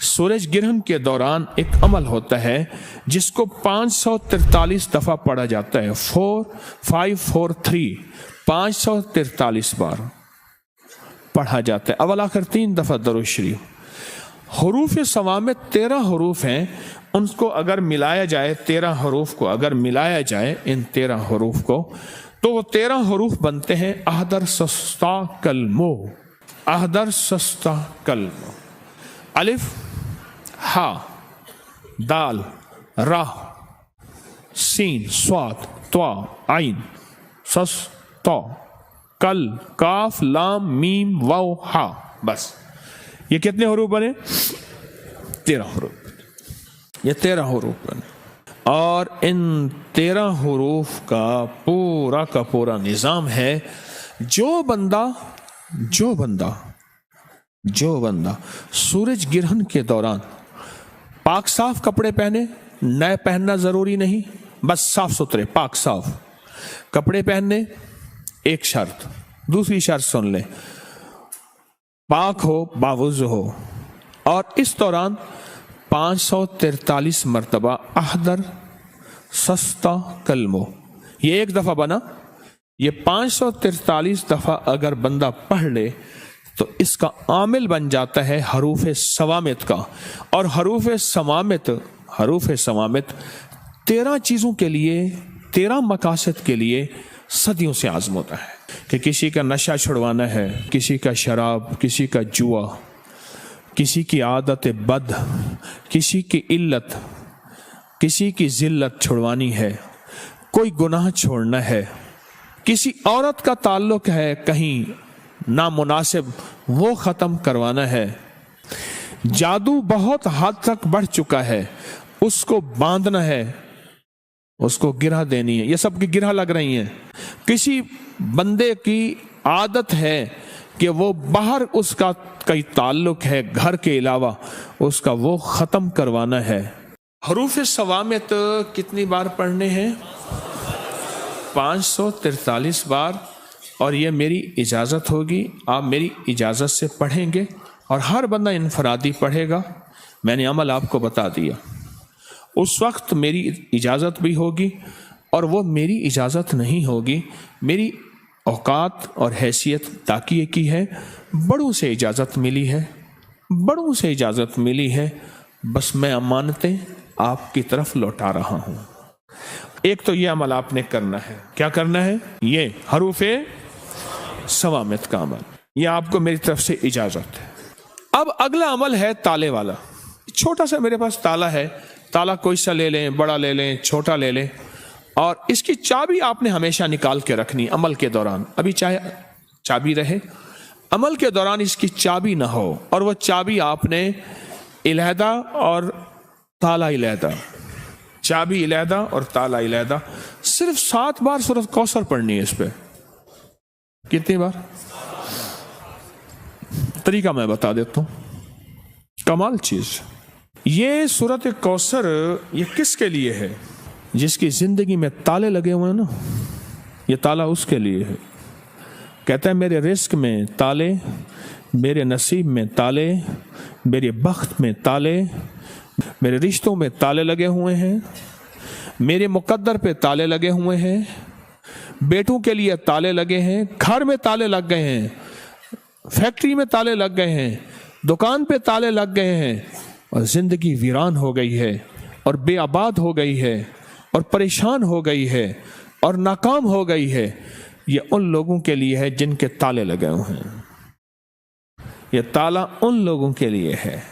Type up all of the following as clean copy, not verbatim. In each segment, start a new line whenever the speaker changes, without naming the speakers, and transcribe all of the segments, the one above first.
सूरज ग्रहण के दौरान एक अमल होता है जिसको 543 दफा पढ़ा जाता है। 4543 543 बार पढ़ा जाता है। अव्वल आखिर 3 दफा दरूद शरीफ। हरूफ सवा में 13 हरूफ हैं, उनको अगर मिलाया जाए, 13 हरूफ को अगर मिलाया जाए, इन 13 हरूफ को, तो वो 13 हरूफ बनते हैं अहदर सस्ता कलमो। अहदर सस्ता कलमो। अलिफ, हा, दाल, रा, सीन, स्वाद, त्वा, आइन, सस, तो, कल, काफ, लाम, मीम, वाव, हा। बस ये कितने हरूफ बने? 13 हरूफ। ये 13 हरूफ बने और इन 13 हरूफ का पूरा निजाम है। जो बंदा सूरज ग्रहण के दौरान पाक साफ कपड़े पहने, नए पहनना जरूरी नहीं, बस साफ सुथरे पाक साफ कपड़े पहनने, एक शर्त। दूसरी शर्त सुन ले, पाक हो, बावुज़ हो, और इस दौरान 543 मरतबा अहदर सस्ता कलमो। ये एक दफा बना, ये 543 दफा अगर बंदा पढ़ ले तो इसका आमिल बन जाता है हरूफ सवामित का। और हरूफ सवामित 13 चीजों के लिए, 13 मकासद के लिए सदियों से आजमाता है कि किसी का नशा छुड़वाना है, किसी का शराब, किसी का जुआ, किसी की आदत बद, किसी की इल्लत, किसी की जिल्लत छुड़वानी है, कोई गुनाह छोड़ना है, किसी औरत का ताल्लुक है कहीं नामुनासिब, वो ख़त्म करवाना है, जादू बहुत हद तक बढ़ चुका है, उसको बांधना है, उसको गिरह देनी है, ये सब की गिरह लग रही हैं। किसी बंदे की आदत है कि वो बाहर उसका कई ताल्लुक है घर के अलावा, उसका वो ख़त्म करवाना है। हरूफ सवामित कितनी बार पढ़ने हैं? 543 बार। और ये मेरी इजाज़त होगी, आप मेरी इजाज़त से पढ़ेंगे और हर बंदा इनफरादी पढ़ेगा। मैंने अमल आपको बता दिया, उस वक्त मेरी इजाज़त भी होगी और वो मेरी इजाज़त नहीं होगी। मेरी औकात और हैसियत ताकिए की है, बड़ों से इजाज़त मिली है, बड़ों से इजाज़त मिली है, बस मैं अमानतें आपकी तरफ लौटा रहा हूँ। एक तो ये अमल आपने करना है। क्या करना है? ये हरूफे सवामित का अमल, ये आपको मेरी तरफ से इजाज़त है। अब अगला अमल है ताले वाला। छोटा सा मेरे पास ताला है, ताला कोई सा ले लें, बड़ा ले लें, छोटा ले लें, और इसकी चाबी आपने हमेशा निकाल के रखनी अमल के दौरान। अभी चाहे चाबी रहे, अमल के दौरान इसकी चाबी ना हो, और वो चाबी आपने इलहदा और ताला इलहदा, चाबी इलहदा और ताला इलहदा, सिर्फ 7 बार सूरत कौसर पढ़नी है इस पे। कितनी बार? तरीका मैं बता देता हूं, कमाल चीज। ये सूरत कौसर ये किसके लिए है? जिसकी जिंदगी में ताले लगे हुए हैं ना, ये ताला उसके लिए है। कहता है मेरे रिस्क में ताले, मेरे नसीब में ताले, मेरे बख्त में ताले, मेरे रिश्तों में ताले लगे हुए हैं, मेरे मुकद्दर पे ताले लगे हुए हैं, बेटों के लिए ताले लगे हैं, घर में ताले लग गए हैं, फैक्ट्री में ताले लग गए हैं, दुकान पे ताले लग गए हैं, और जिंदगी वीरान हो गई है और बेआबाद हो गई है और परेशान हो गई है और नाकाम हो गई है। ये उन लोगों के लिए है जिनके ताले लगे हुए हैं। ये ताला उन लोगों के लिए है,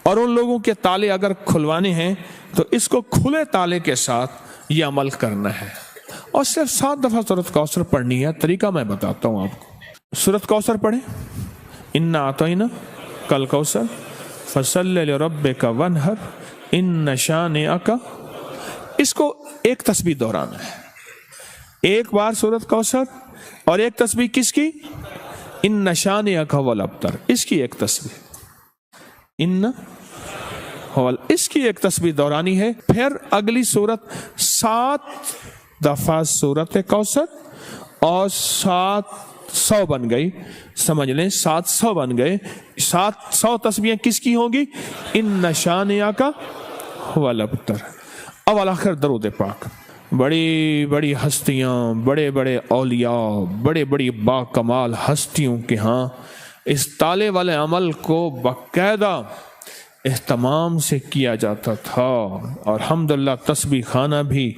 और उन लोगों के ताले अगर खुलवाने हैं तो इसको खुले ताले के साथ ये अमल करना है। और सिर्फ 7 दफा सूरत कौसर पढ़नी है। तरीका मैं बताता हूं आपको। सूरत कौसर पढ़े, इन्ना आतैना कल कौसर फसल्लि लिरब्बिका वन्हर इन्न शानिअका। इसको एक तस्बीह दोहराना है, एक बार सूरत कौसर और एक तस्बीह किसकी? इन्न शानिअका वल अब्तर, इसकी एक तस्बीह इन्न हवल, इसकी एक तस्बीह दोहरानी है। फिर अगली सूरत 7 दफा सूरत कौसर और 7 700 बन गई, समझ लें 700 बन गए। 700 तस्बीहें किसकी होंगी? इन्ना शानिया का हुवल अबतर। अवल आखिर दरूद पाक। बड़ी बड़ी हस्तियां, बड़े बड़े औलिया, बड़े बड़ी बाकमाल हस्तियों के यहाँ इस ताले वाले अमल को बाकायदा एहतमाम से किया जाता था। और हम्दुलिल्लाह तस्बीह खाना भी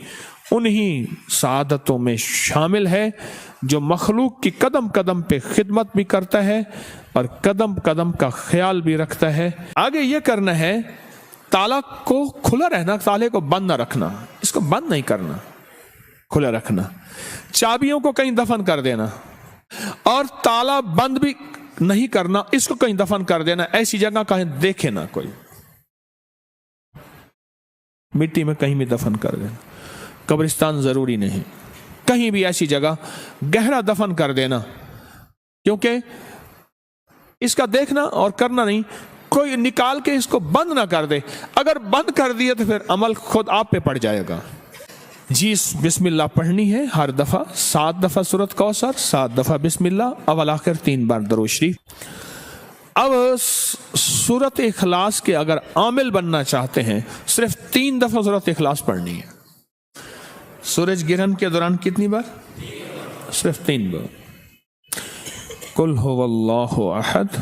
उन्हीं सआदतों में शामिल है जो मखलूक की कदम कदम पे खिदमत भी करता है और कदम कदम का ख्याल भी रखता है। आगे ये करना है, ताला को खुला रहना, ताले को बंद ना रखना, इसको बंद नहीं करना, खुला रखना। चाबियों को कहीं दफन कर देना और ताला बंद भी नहीं करना, इसको कहीं दफन कर देना, ऐसी जगह कहीं देखे ना कोई, मिट्टी में कहीं भी दफन कर देना। कब्रिस्तान जरूरी नहीं, कहीं भी ऐसी जगह गहरा दफन कर देना, क्योंकि इसका देखना और करना नहीं, कोई निकाल के इसको बंद ना कर दे। अगर बंद कर दिया तो फिर अमल खुद आप पे पड़ जाएगा। जी बिस्मिल्लाह पढ़नी है हर दफा, 7 दफा सूरत कौसर, 7 दफा बिस्मिल्लाह, अवल आखिर 3 बार दरूद शरीफ। अब सूरत इखलास के अगर आमिल बनना चाहते हैं, सिर्फ 3 दफा सूरत इखलास पढ़नी है। सूरज गिरहन के दौरान कितनी बार? सिर्फ 3 बार। कुल हुवल्लाहु अहद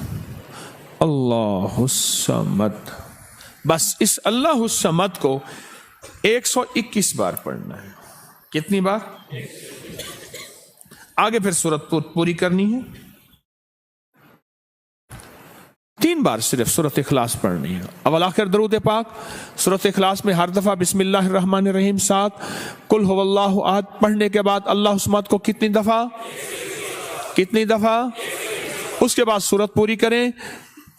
अल्लाहुस समद। बस इस अल्लाहुस समद को 121 बार पढ़ना है। कितनी बार? आगे फिर सूरत पूरी करनी है। 3 बार सिर्फ सूरत इखलास पढ़नी है। अवल आखिर दरूद पाक। सूरत इखलास में हर दफा बिस्मिल्लाहिर रहमानिर रहीम 7, कुल हुवल्लाहु अहद पढ़ने के बाद अल्लाहुस समद को कितनी दफा? कितनी दफा? उसके बाद सूरत पूरी करें।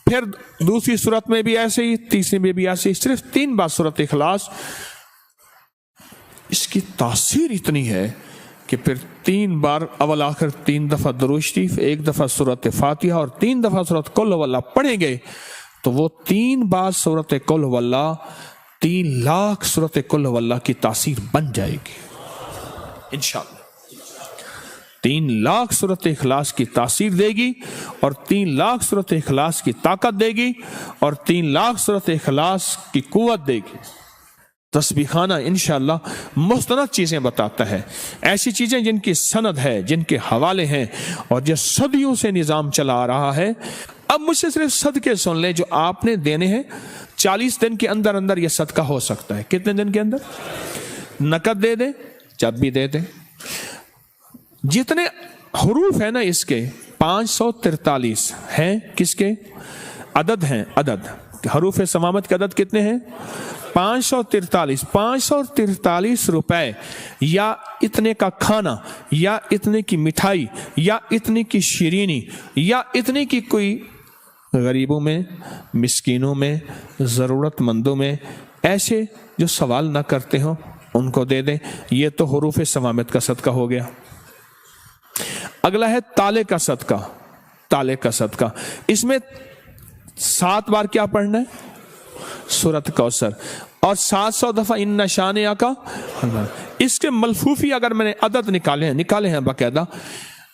फिर दूसरी सूरत में भी ऐसे ही, तीसरी में भी ऐसे ही, सिर्फ 3 बार सूरत इखलास। इसकी तासीर इतनी है कि फिर 3 बार अवल आखिर 3 दफा दरूद शरीफ, 1 दफा सूरत फातिहा और 3 दफा सूरत कुल हुवल्लाह पढ़ेंगे तो वो 3 बार सूरत कुल हुवल्लाह 3 लाख सूरत कुल हुवल्लाह की तासीर बन जाएगी इंशाअल्लाह। 3 लाख सूरत इखलास की तासीर देगी और 3 लाख सूरत इखलास की ताकत देगी और 3 लाख सूरत इखलास की कुव्वत देगी। तस्बीह खाना इंशाअल्लाह मुस्तनद चीजें बताता है, ऐसी चीजें जिनकी सनद है, जिनके हवाले हैं और जो सदियों से निजाम चला आ रहा है। अब मुझसे सिर्फ सदके सुन ले जो आपने देने हैं। 40 दिन के अंदर अंदर यह सदका हो सकता है। कितने दिन के अंदर? नकद दे दे, जब भी दे दे। जितने हुरूफ है ना इसके 543 हैं। किसके अदद हैं? अदद हरूफ समामत के अदद कितने हैं? 543। 543 रुपए या इतने का खाना या इतने की मिठाई या इतने की शीरीनी या इतने की कोई गरीबों में, मिस्कीनों में, ज़रूरतमंदों में, ऐसे जो सवाल ना करते हो उनको दे दें। ये तो हुरूफ समामत का सदका हो गया। अगला है ताले का सदका। ताले का सदका, इसमें 7 बार क्या पढ़ना है? सूरत कौसर और 700 दफा इन्ना शानिया का। इसके मलफूफी अगर मैंने अदद निकाले हैं बाकायदा,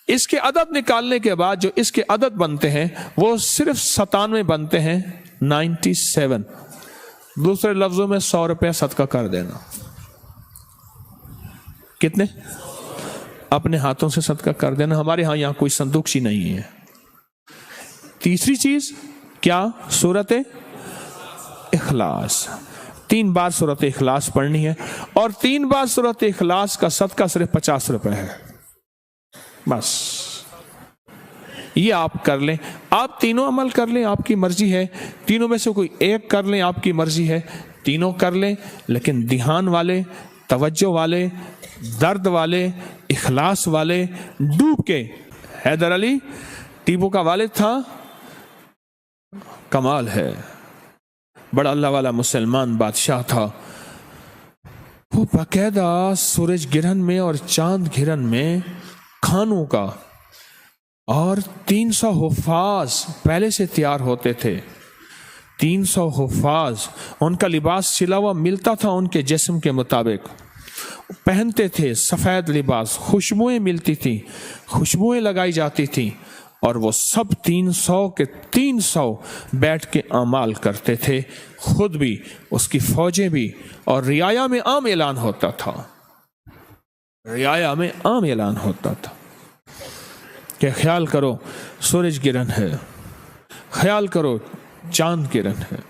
इसके अदद निकालने के बाद जो इसके अदद बनते हैं वो सिर्फ 97 बनते हैं। 97। दूसरे लफ्जों में 100 रुपया सदका कर देना। कितने? अपने हाथों से सदका कर देना। हमारे यहां कोई संदूक सी नहीं है। तीसरी चीज क्या? सूरत इखलास। 3 बार सूरत इखलास पढ़नी है और 3 बार सूरत इखलास का सदका सिर्फ 50 रुपए है। बस ये आप कर लें। आप तीनों अमल कर लें, आपकी मर्जी है। तीनों में से कोई एक कर लें, आपकी मर्जी है। तीनों कर लें, लेकिन ध्यान वाले, तवज्जो वाले, दर्द वाले, इखलास वाले, डूब के। हैदर अली टीपू का वालिद था, कमाल है, बड़ा अल्लाह वाला मुसलमान बादशाह था। वो बाकायदा सूरज गिरहन में और चांद गिरहन में खानों का और 300 हुफ़ाज़ पहले से तैयार होते थे। 300 हुफ़ाज़, उनका लिबास सिला हुआ मिलता था उनके जिस्म के मुताबिक। پہنتے تھے سفید لباس، خوشبوئیں ملتی تھیں، خوشبوئیں لگائی جاتی تھیں، اور وہ سب 300 کے 300 بیٹھ کے اعمال کرتے تھے، خود بھی، اس کی فوجیں بھی، اور رعایا میں عام اعلان ہوتا تھا، رعایا میں عام اعلان ہوتا تھا کہ خیال کرو سورج گرہن ہے، خیال کرو چاند گرہن ہے،